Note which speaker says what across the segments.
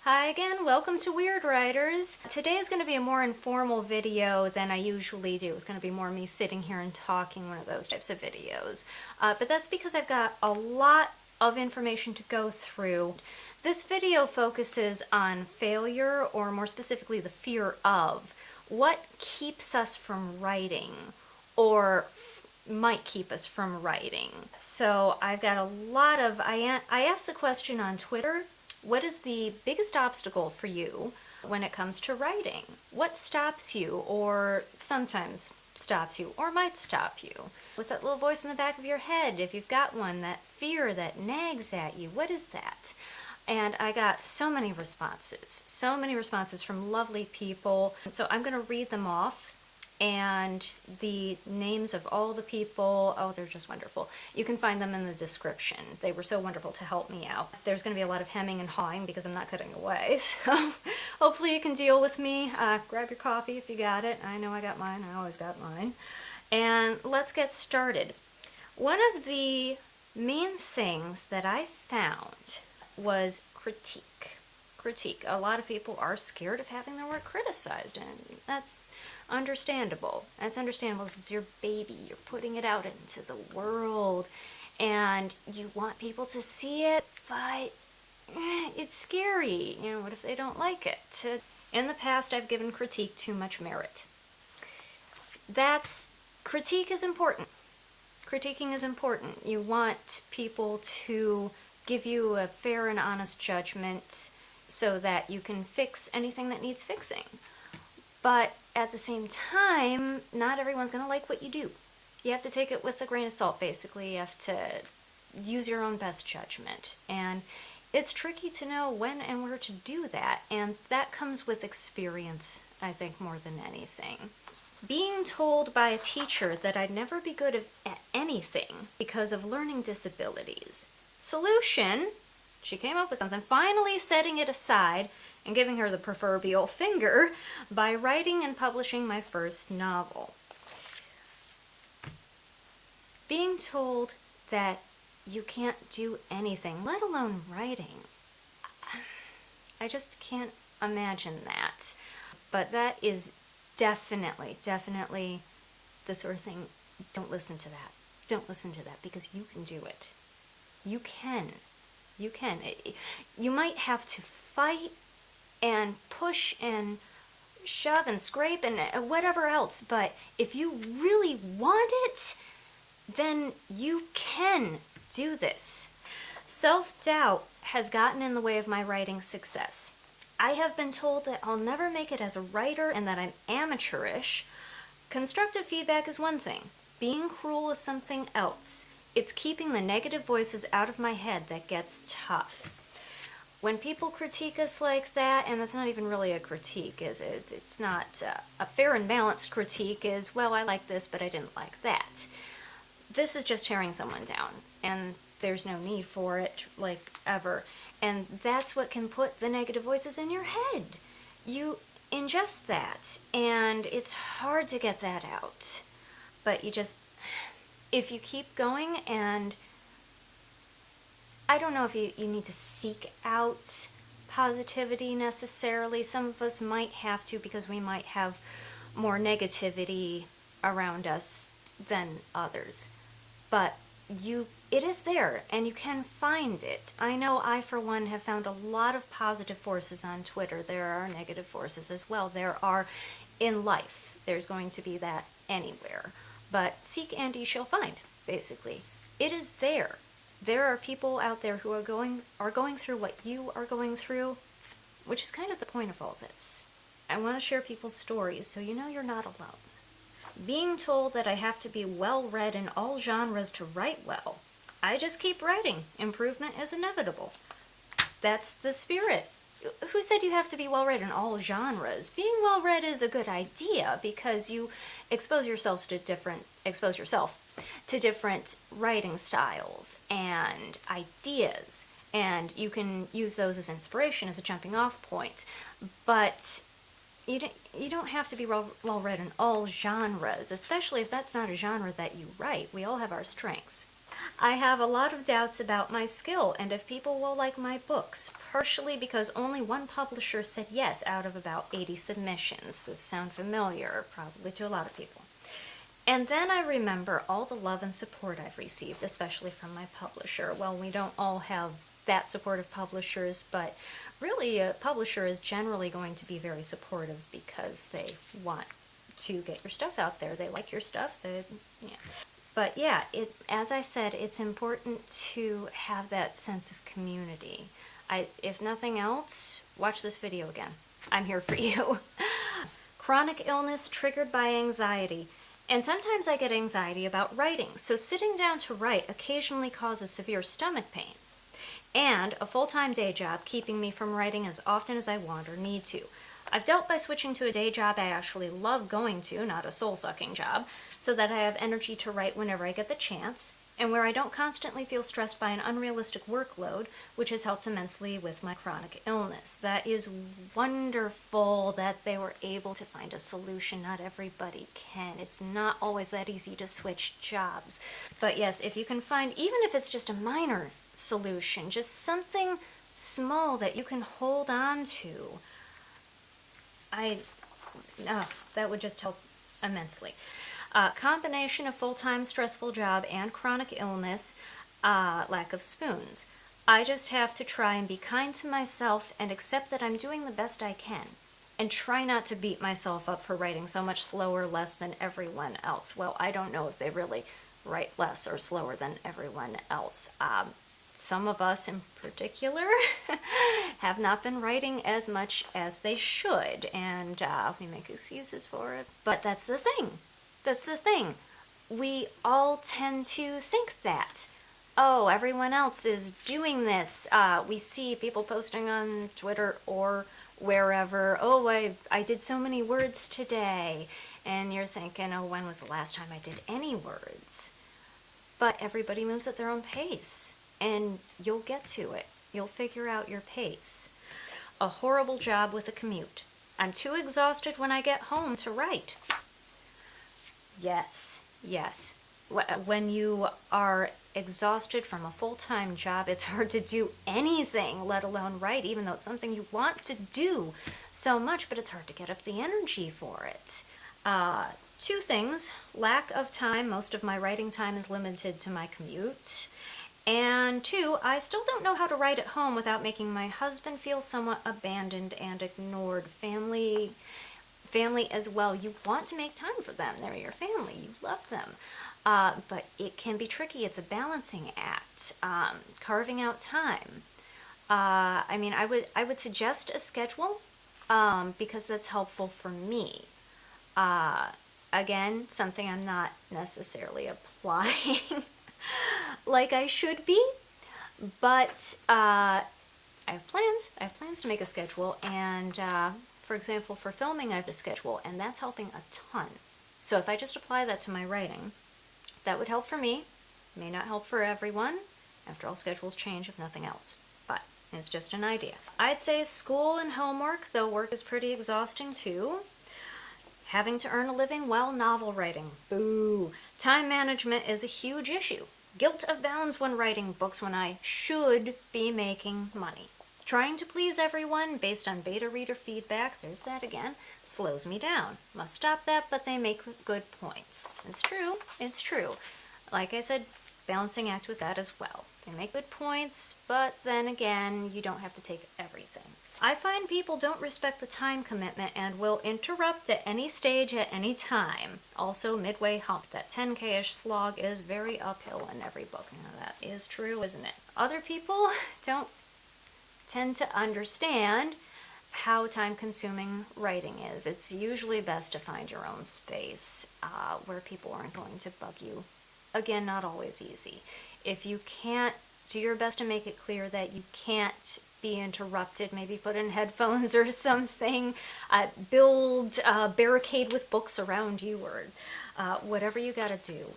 Speaker 1: Hi again, welcome to Weird Writers. Today is going to be a more informal video than I usually do. It's going to be more me sitting here and talking, one of those types of videos. But that's because I've got a lot of information to go through. This video focuses on failure, or more specifically the fear of. What keeps us from writing, or might keep us from writing. So I've got a lot of, I asked the question on Twitter, what is the biggest obstacle for you when it comes to writing? What stops you, or sometimes stops you, or might stop you? What's that little voice in the back of your head, if you've got one, that fear that nags at you? What is that? And I got so many responses from lovely people. So I'm going to read them off. And the names of all the people, oh, they're just wonderful. You can find them in the description. They were so wonderful to help me out. There's going to be a lot of hemming and hawing because I'm not cutting away. So hopefully you can deal with me. Grab your coffee if you got it. I know I got mine. I always got mine. And let's get started. One of the main things that I found was critique. A lot of people are scared of having their work criticized, and that's understandable. That's understandable. This is your baby. You're putting it out into the world, and you want people to see it, but it's scary. You know, what if they don't like it? In the past, I've given critique too much merit. Critique is important. Critiquing is important. You want people to give you a fair and honest judgment so that you can fix anything that needs fixing. But at the same time, not everyone's going to like what you do. You have to take it with a grain of salt, basically. You have to use your own best judgment. And it's tricky to know when and where to do that. And that comes with experience, I think, more than anything. Being told by a teacher that I'd never be good at anything because of learning disabilities. Solution: she came up with something, finally setting it aside and giving her the proverbial finger by writing and publishing my first novel. Being told that you can't do anything, let alone writing. I just can't imagine that. But that is definitely the sort of thing. Don't listen to that. Don't listen to that, because you can do it. You can. You can. You might have to fight and push and shove and scrape and whatever else, but if you really want it, then you can do this. Self-doubt has gotten in the way of my writing success. I have been told that I'll never make it as a writer and that I'm amateurish. Constructive feedback is one thing. Being cruel is something else. It's keeping the negative voices out of my head that gets tough. When people critique us like that, and that's not even really a critique, is it? It's not a fair and balanced critique is, well, I like this, but I didn't like that. This is just tearing someone down, and there's no need for it, like, ever. And that's what can put the negative voices in your head. You ingest that, and it's hard to get that out. But if you keep going, and I don't know if you need to seek out positivity necessarily. Some of us might have to, because we might have more negativity around us than others. But it is there, and you can find it. I know I, for one, have found a lot of positive forces on Twitter. There are negative forces as well. There are in life. There's going to be that anywhere. But seek and ye shall find, basically. It is there. There are people out there who are going through what you are going through, which is kind of the point of all this. I want to share people's stories so you know you're not alone. Being told that I have to be well-read in all genres to write well. I just keep writing. Improvement is inevitable. That's the spirit. Who said you have to be well-read in all genres? Being well-read is a good idea because you expose yourself to different writing styles and ideas, and you can use those as inspiration, as a jumping off point. But you don't have to be well-read in all genres, especially if that's not a genre that you write. We all have our strengths. I have a lot of doubts about my skill and if people will like my books, partially because only one publisher said yes out of about 80 submissions. This sound familiar, probably to a lot of people. And then I remember all the love and support I've received, especially from my publisher. Well, we don't all have that supportive publishers, but really a publisher is generally going to be very supportive because they want to get your stuff out there. They like your stuff. Yeah. But yeah, as I said, it's important to have that sense of community. If nothing else, watch this video again. I'm here for you. Chronic illness triggered by anxiety. And sometimes I get anxiety about writing, so sitting down to write occasionally causes severe stomach pain. And a full-time day job keeping me from writing as often as I want or need to. I've dealt by switching to a day job I actually love going to, not a soul-sucking job, so that I have energy to write whenever I get the chance, and where I don't constantly feel stressed by an unrealistic workload, which has helped immensely with my chronic illness. That is wonderful that they were able to find a solution. Not everybody can. It's not always that easy to switch jobs. But yes, if you can find, even if it's just a minor solution, just something small that you can hold on to, that would just help immensely. Combination of full-time stressful job and chronic illness, lack of spoons. I just have to try and be kind to myself and accept that I'm doing the best I can. And try not to beat myself up for writing so much slower, less than everyone else. Well, I don't know if they really write less or slower than everyone else. Some of us in particular have not been writing as much as they should, and we make excuses for it. But that's the thing. That's the thing. We all tend to think that, oh, everyone else is doing this. We see people posting on Twitter or wherever, oh, I did so many words today. And you're thinking, oh, when was the last time I did any words? But everybody moves at their own pace. And you'll get to it. You'll figure out your pace. A horrible job with a commute. I'm too exhausted when I get home to write. Yes. When you are exhausted from a full-time job, it's hard to do anything, let alone write, even though it's something you want to do so much, but it's hard to get up the energy for it. Two things. Lack of time. Most of my writing time is limited to my commute. And two, I still don't know how to write at home without making my husband feel somewhat abandoned and ignored. Family as well. You want to make time for them. They're your family. You love them. But it can be tricky. It's a balancing act. Carving out time. I would suggest a schedule because that's helpful for me. Again, something I'm not necessarily applying like I should be, but I have plans. I have plans to make a schedule, and for example, for filming, I have a schedule, and that's helping a ton. So if I just apply that to my writing, that would help for me. May not help for everyone. After all, schedules change if nothing else, but it's just an idea. I'd say school and homework, though work is pretty exhausting too. Having to earn a living while novel writing. Boo. Time management is a huge issue. Guilt abounds when writing books when I should be making money. Trying to please everyone based on beta reader feedback, there's that again, slows me down. Must stop that, but they make good points. It's true. Like I said, balancing act with that as well. They make good points, but then again, you don't have to take everything. I find people don't respect the time commitment and will interrupt at any stage at any time. Also, midway hump, that 10K-ish slog is very uphill in every book. Now that is true, isn't it? Other people don't tend to understand how time-consuming writing is. It's usually best to find your own space where people aren't going to bug you. Again, not always easy. If you can't, do your best to make it clear that you can't be interrupted. Maybe put in headphones or something. Build a barricade with books around you, or whatever you gotta do.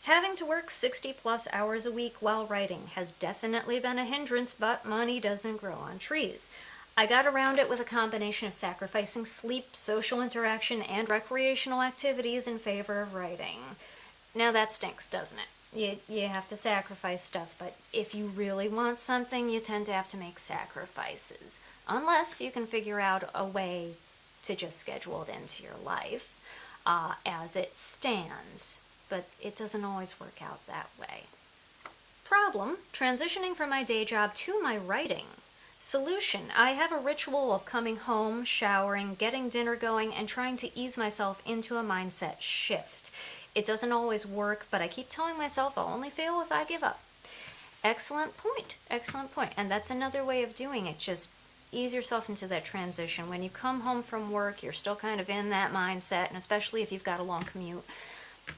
Speaker 1: Having to work 60+ hours a week while writing has definitely been a hindrance, but money doesn't grow on trees. I got around it with a combination of sacrificing sleep, social interaction, and recreational activities in favor of writing. Now that stinks, doesn't it? You have to sacrifice stuff, but if you really want something, you tend to have to make sacrifices. Unless you can figure out a way to just schedule it into your life as it stands. But it doesn't always work out that way. Problem: transitioning from my day job to my writing. Solution: I have a ritual of coming home, showering, getting dinner going, and trying to ease myself into a mindset shift. It doesn't always work, but I keep telling myself I'll only fail if I give up. Excellent point. Excellent point. And that's another way of doing it. Just ease yourself into that transition. When you come home from work, you're still kind of in that mindset, and especially if you've got a long commute,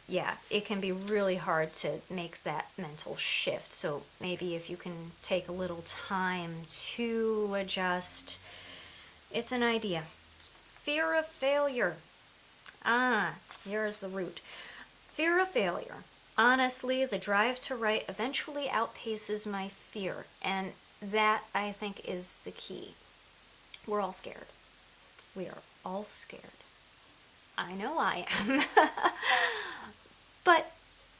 Speaker 1: yeah, it can be really hard to make that mental shift. So maybe if you can take a little time to adjust, it's an idea. Fear of failure. Here's the root. Fear of failure. Honestly, the drive to write eventually outpaces my fear, and that, I think, is the key. We're all scared. We are all scared. I know I am. But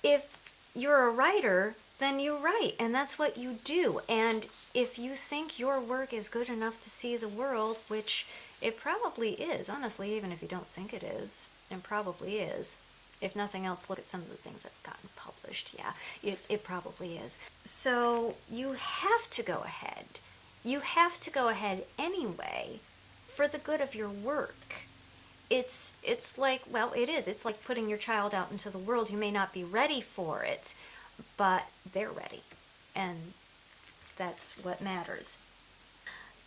Speaker 1: if you're a writer, then you write, and that's what you do. And if you think your work is good enough to see the world, which it probably is, honestly, even if you don't think it is, it probably is. If nothing else, look at some of the things that have gotten published. Yeah, it probably is. So you have to go ahead. You have to go ahead anyway for the good of your work. It's like, well, it is. It's like putting your child out into the world. You may not be ready for it, but they're ready. And that's what matters.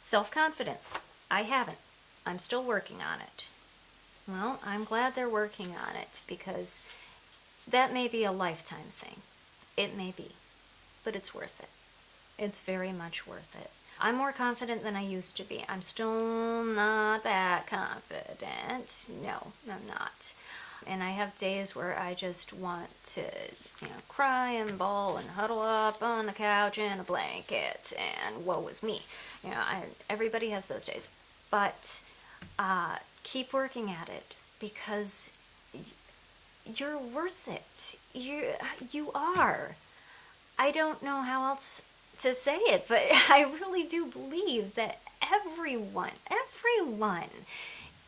Speaker 1: Self-confidence. I haven't. I'm still working on it. Well, I'm glad they're working on it, because that may be a lifetime thing. It may be. But it's worth it. It's very much worth it. I'm more confident than I used to be. I'm still not that confident. No, I'm not. And I have days where I just want to, cry and bawl and huddle up on the couch in a blanket, and woe is me. Everybody has those days. But keep working at it, because you're worth it. You are. I don't know how else to say it, but I really do believe that everyone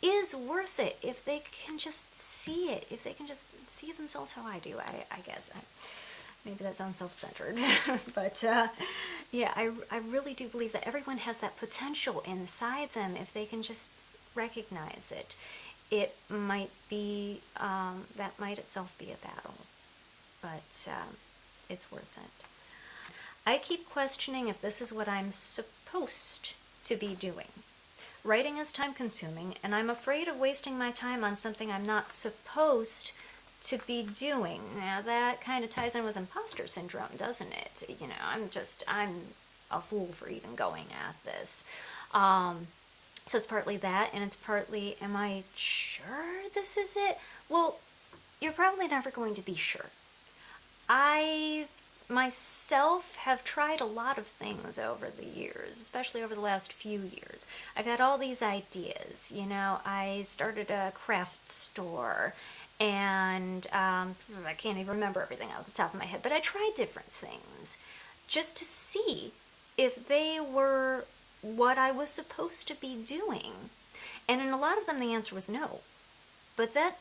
Speaker 1: is worth it if they can just see it, if they can just see themselves how I do, I guess. Maybe that sounds self-centered, but yeah, I really do believe that everyone has that potential inside them if they can just recognize it. It might be, that might itself be a battle, but it's worth it. I keep questioning if this is what I'm supposed to be doing. Writing is time-consuming, and I'm afraid of wasting my time on something I'm not supposed to be doing. Now, that kind of ties in with imposter syndrome, doesn't it? I'm a fool for even going at this. So it's partly that, and it's partly, am I sure this is it? Well, you're probably never going to be sure. I myself have tried a lot of things over the years, especially over the last few years. I've had all these ideas. I started a craft store, and I can't even remember everything off the top of my head, but I tried different things just to see if they were what I was supposed to be doing. And in a lot of them, the answer was no. But that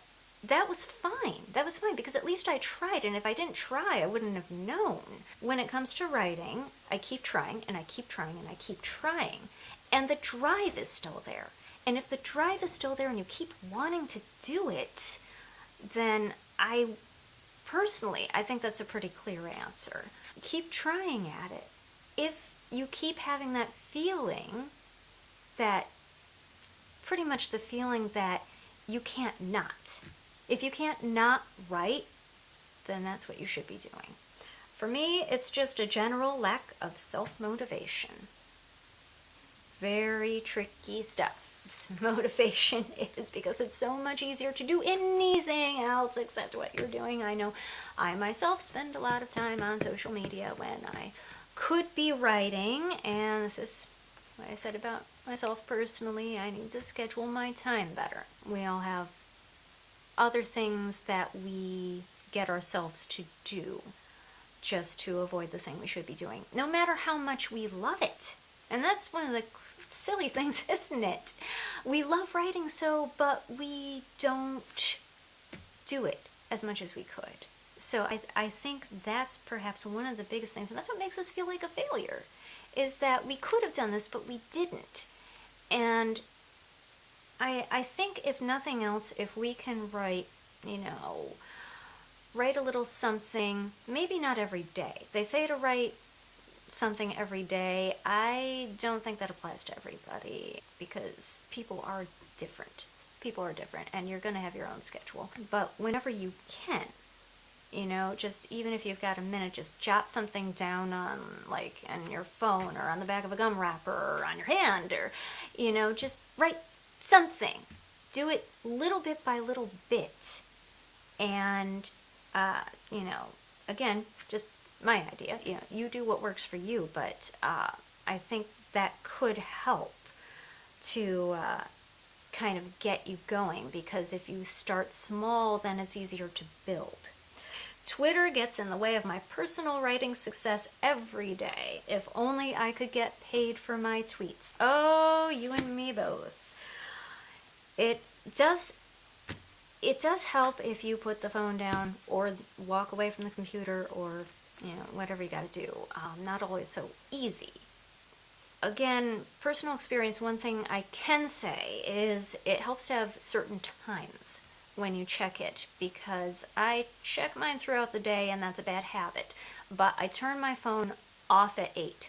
Speaker 1: was fine. That was fine, because at least I tried, and if I didn't try, I wouldn't have known. When it comes to writing, I keep trying, and I keep trying, and I keep trying. And the drive is still there. And if the drive is still there and you keep wanting to do it, then I think that's a pretty clear answer. Keep trying at it. If you keep having that feeling, that pretty much the feeling that you can't not. If you can't not write, then that's what you should be doing. For me, it's just a general lack of self-motivation. Very tricky stuff. Motivation is, because it's so much easier to do anything else except what you're doing. I know I myself spend a lot of time on social media when I could be writing, and this is what I said about myself personally. I need to schedule my time better. We all have other things that we get ourselves to do. just to avoid the thing we should be doing, no matter how much we love it. And that's one of the silly things, isn't it? We love writing so, but we don't do it as much as we could. So I think that's perhaps one of the biggest things, and that's what makes us feel like a failure, is that we could have done this, but we didn't. And I think, if nothing else, if we can write, write a little something, maybe not every day. They say to write something every day. I don't think that applies to everybody, because people are different. People are different, and you're going to have your own schedule. But whenever you can, just even if you've got a minute, just jot something down on, on your phone, or on the back of a gum wrapper, or on your hand, or, just write something. Do it little bit by little bit. And, again, just my idea, you do what works for you, but I think that could help to kind of get you going, because if you start small, then it's easier to build. Twitter gets in the way of my personal writing success every day. If only I could get paid for my tweets. Oh, you and me both. It does help if you put the phone down, or walk away from the computer, or whatever you got to do. Not always so easy. Again, personal experience, one thing I can say is it helps to have certain times when you check it, because I check mine throughout the day, and that's a bad habit. But I turn my phone off at 8.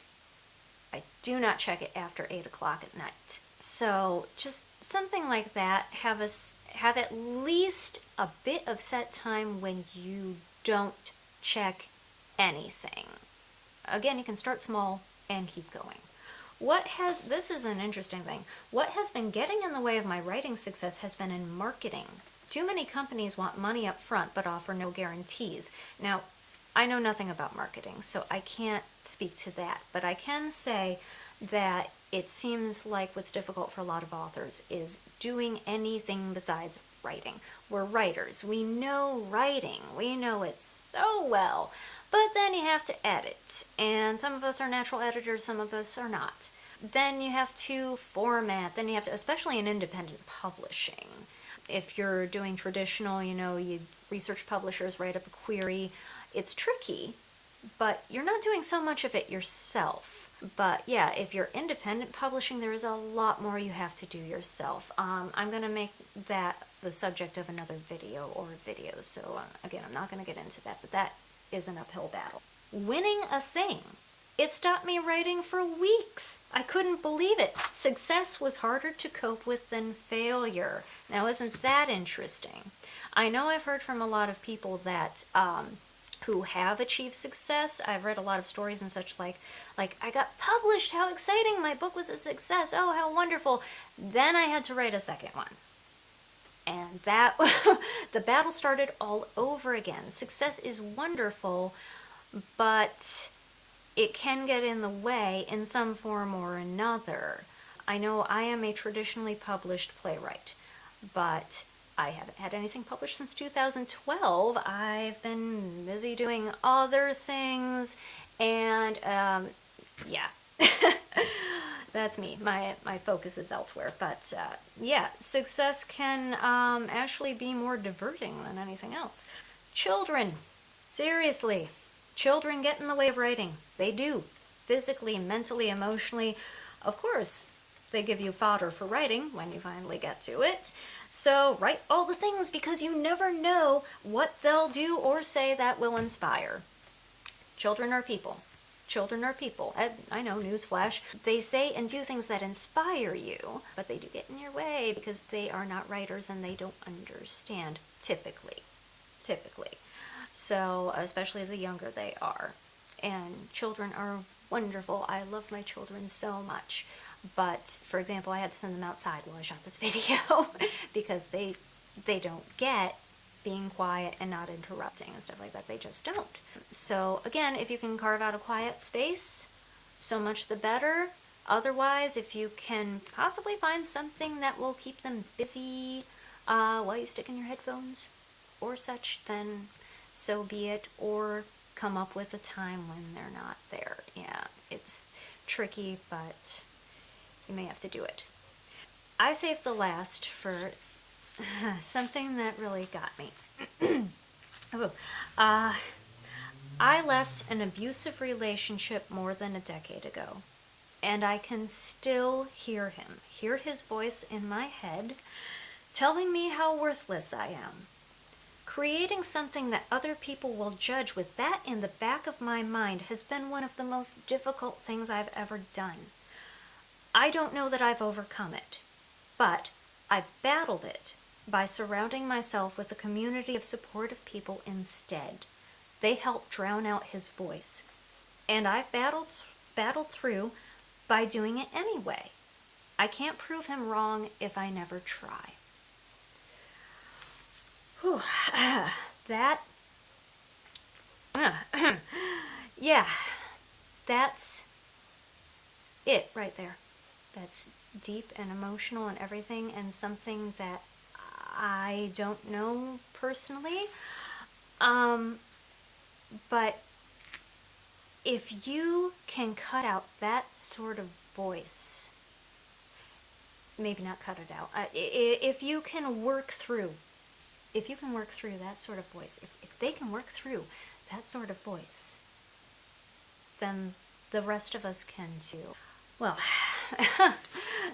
Speaker 1: I do not check it after 8 o'clock at night. So just something like that. Have at least a bit of set time when you don't check anything. Again, you can start small and keep going. This is an interesting thing. What has been getting in the way of my writing success has been in marketing. Too many companies want money up front but offer no guarantees. Now, I know nothing about marketing, so I can't speak to that, but I can say that it seems like what's difficult for a lot of authors is doing anything besides writing. We're writers. We know writing. We know it so well. But then you have to edit, and some of us are natural editors, some of us are not. Then you have to format, then you have to, especially in independent publishing. If you're doing traditional, you research publishers, write up a query. It's tricky, but you're not doing so much of it yourself. But yeah, if you're independent publishing, there is a lot more you have to do yourself. I'm going to make that the subject of another video or videos, so again, I'm not going to get into that, but that is an uphill battle. Winning a thing. It stopped me writing for weeks. I couldn't believe it. Success was harder to cope with than failure. Now, isn't that interesting? I know I've heard from a lot of people that who have achieved success. I've read a lot of stories and such like I got published, how exciting, my book was a success, oh, how wonderful. Then I had to write a second one. And that, the battle started all over again. Success is wonderful, but it can get in the way in some form or another. I know I am a traditionally published playwright, but I haven't had anything published since 2012. I've been busy doing other things, and yeah. That's me. My focus is elsewhere. But yeah, success can actually be more diverting than anything else. Children. Seriously. Children get in the way of writing. They do. Physically, mentally, emotionally. Of course, they give you fodder for writing when you finally get to it. So write all the things, because you never know what they'll do or say that will inspire. Children are people. Children are people. I know, newsflash. They say and do things that inspire you, but they do get in your way because they are not writers and they don't understand, typically. So, especially the younger they are. And children are wonderful. I love my children so much. But, for example, I had to send them outside while I shot this video because they don't get being quiet and not interrupting and stuff like that. They just don't. So again, if you can carve out a quiet space, so much the better. Otherwise, if you can possibly find something that will keep them busy while you stick in your headphones or such, then so be it. Or come up with a time when they're not there. Yeah, it's tricky, but you may have to do it. I saved the last for something that really got me. I left an abusive relationship more than a decade ago, and I can still hear his voice in my head, telling me how worthless I am. Creating something that other people will judge with that in the back of my mind has been one of the most difficult things I've ever done. I don't know that I've overcome it, but I've battled it by surrounding myself with a community of supportive people instead. They help drown out his voice, and I've battled through by doing it anyway. I can't prove him wrong if I never try. Whew. Yeah, that's it right there. That's deep and emotional and everything, and something that I don't know personally. But if you can cut out that sort of voice, maybe not cut it out, if you can work through that sort of voice, if they can work through that sort of voice, then the rest of us can too. Well,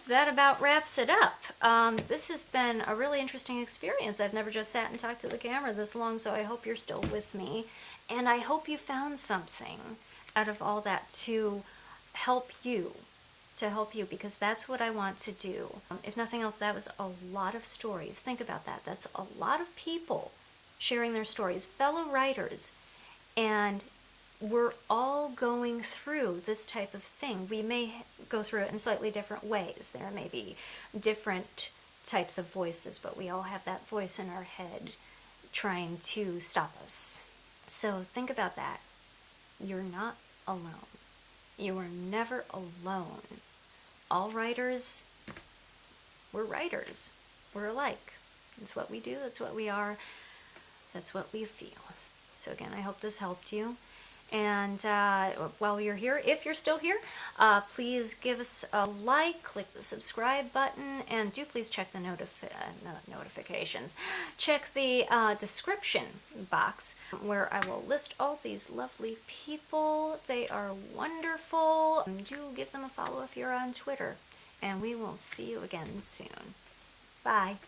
Speaker 1: that about wraps it up. This has been a really interesting experience. I've never just sat and talked to the camera this long, so I hope you're still with me. And I hope you found something out of all that to help you, because that's what I want to do. If nothing else, that was a lot of stories. Think about that. That's a lot of people sharing their stories, fellow writers, and we're all going through this type of thing. We may go through it in slightly different ways. There may be different types of voices, but we all have that voice in our head trying to stop us. So think about that. You're not alone. You are never alone. All writers, we're writers. We're alike. That's what we do. That's what we are. That's what we feel. So again, I hope this helped you. And while you're here, if you're still here, please give us a like, click the subscribe button, and do please check the notifications. Check the description box where I will list all these lovely people. They are wonderful. Do give them a follow if you're on Twitter. And we will see you again soon. Bye.